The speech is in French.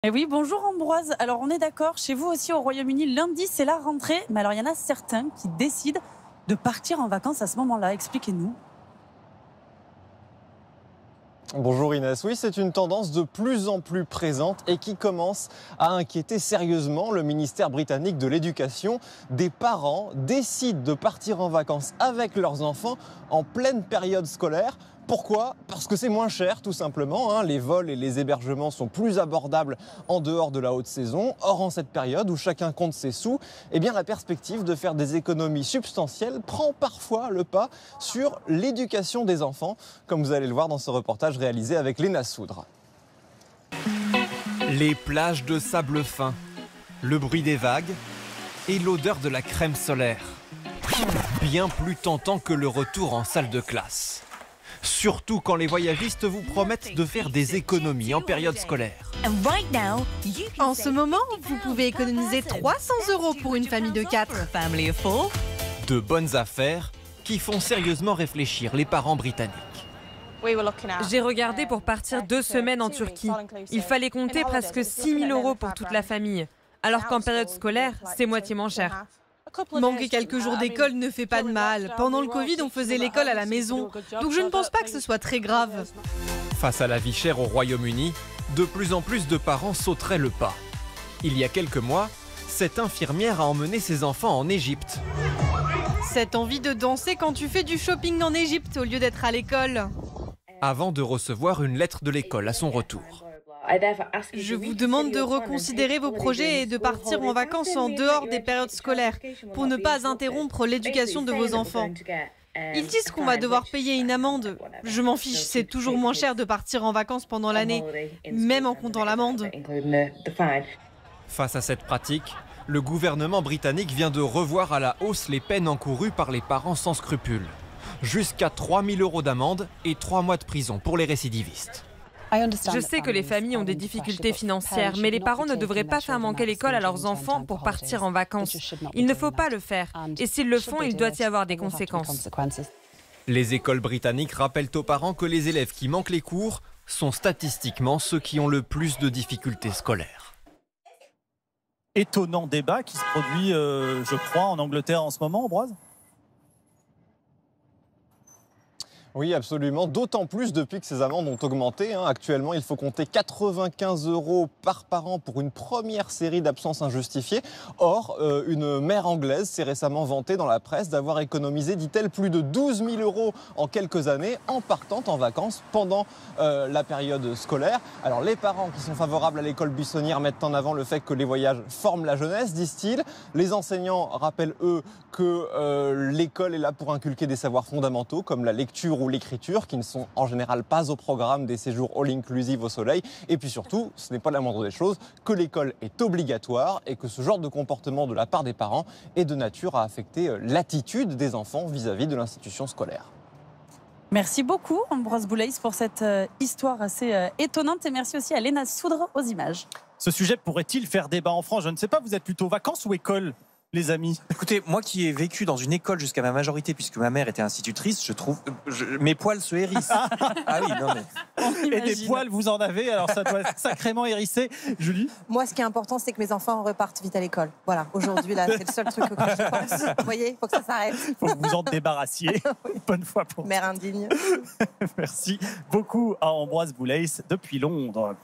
Eh oui, bonjour Ambroise. Alors on est d'accord, chez vous aussi au Royaume-Uni, lundi c'est la rentrée, mais alors il y en a certains qui décident de partir en vacances à ce moment-là. Expliquez-nous. Bonjour Inès, oui c'est une tendance de plus en plus présente et qui commence à inquiéter sérieusement le ministère britannique de l'Éducation. Des parents décident de partir en vacances avec leurs enfants en pleine période scolaire. Pourquoi? Parce que c'est moins cher tout simplement, hein. Les vols et les hébergements sont plus abordables en dehors de la haute saison. Or en cette période où chacun compte ses sous, eh bien la perspective de faire des économies substantielles prend parfois le pas sur l'éducation des enfants, comme vous allez le voir dans ce reportage réalisé avec Léna Soudre. Les plages de sable fin, le bruit des vagues et l'odeur de la crème solaire. Bien plus tentant que le retour en salle de classe. Surtout quand les voyagistes vous promettent de faire des économies en période scolaire. En ce moment, vous pouvez économiser 300 € pour une famille de 4. De bonnes affaires qui font sérieusement réfléchir les parents britanniques. J'ai regardé pour partir 2 semaines en Turquie. Il fallait compter presque 6 000 € pour toute la famille. Alors qu'en période scolaire, c'est moitié moins cher. Manquer quelques jours d'école ne fait pas de mal. Pendant le Covid, on faisait l'école à la maison. Donc je ne pense pas que ce soit très grave. Face à la vie chère au Royaume-Uni, de plus en plus de parents sauteraient le pas. Il y a quelques mois, cette infirmière a emmené ses enfants en Égypte. Cette envie de danser quand tu fais du shopping en Égypte au lieu d'être à l'école. Avant de recevoir une lettre de l'école à son retour. Je vous demande de reconsidérer vos projets et de partir en vacances en dehors des périodes scolaires pour ne pas interrompre l'éducation de vos enfants. Ils disent qu'on va devoir payer une amende. Je m'en fiche, c'est toujours moins cher de partir en vacances pendant l'année, même en comptant l'amende. Face à cette pratique, le gouvernement britannique vient de revoir à la hausse les peines encourues par les parents sans scrupules. Jusqu'à 3 000 € d'amende et 3 mois de prison pour les récidivistes. Je sais que les familles ont des difficultés financières, mais les parents ne devraient pas faire manquer l'école à leurs enfants pour partir en vacances. Il ne faut pas le faire. Et s'ils le font, il doit y avoir des conséquences. Les écoles britanniques rappellent aux parents que les élèves qui manquent les cours sont statistiquement ceux qui ont le plus de difficultés scolaires. Étonnant débat qui se produit, je crois, en Angleterre en ce moment, Ambroise ? Oui, absolument. D'autant plus depuis que ces amendes ont augmenté, hein. Actuellement, il faut compter 95 € par parent pour une première série d'absences injustifiées. Or, une mère anglaise s'est récemment vantée dans la presse d'avoir économisé, dit-elle, plus de 12 000 € en quelques années en partant en vacances pendant la période scolaire. Alors, les parents qui sont favorables à l'école buissonnière mettent en avant le fait que les voyages forment la jeunesse, disent-ils. Les enseignants rappellent, eux, que l'école est là pour inculquer des savoirs fondamentaux comme la lecture ou l'écriture, qui ne sont en général pas au programme des séjours all-inclusive au soleil. Et puis surtout, ce n'est pas la moindre des choses, que l'école est obligatoire et que ce genre de comportement de la part des parents est de nature à affecter l'attitude des enfants vis-à-vis de l'institution scolaire. Merci beaucoup Ambroise Boulaïs pour cette histoire assez étonnante et merci aussi à Léna Soudre aux images. Ce sujet pourrait-il faire débat en France? Je ne sais pas, vous êtes plutôt vacances ou école, les amis? Écoutez, moi qui ai vécu dans une école jusqu'à ma majorité, puisque ma mère était institutrice, je trouve... mes poils se hérissent. Ah oui, non mais... Et des poils, vous en avez, alors ça doit être sacrément hérissé. Julie? Moi, ce qui est important, c'est que mes enfants repartent vite à l'école. Voilà, aujourd'hui, là, c'est le seul truc auquel je pense. Vous voyez, il faut que ça s'arrête. Il faut que vous en débarrassiez. Oui. Bonne fois pour Mère indigne. Merci beaucoup à Ambroise Boulaïs depuis Londres.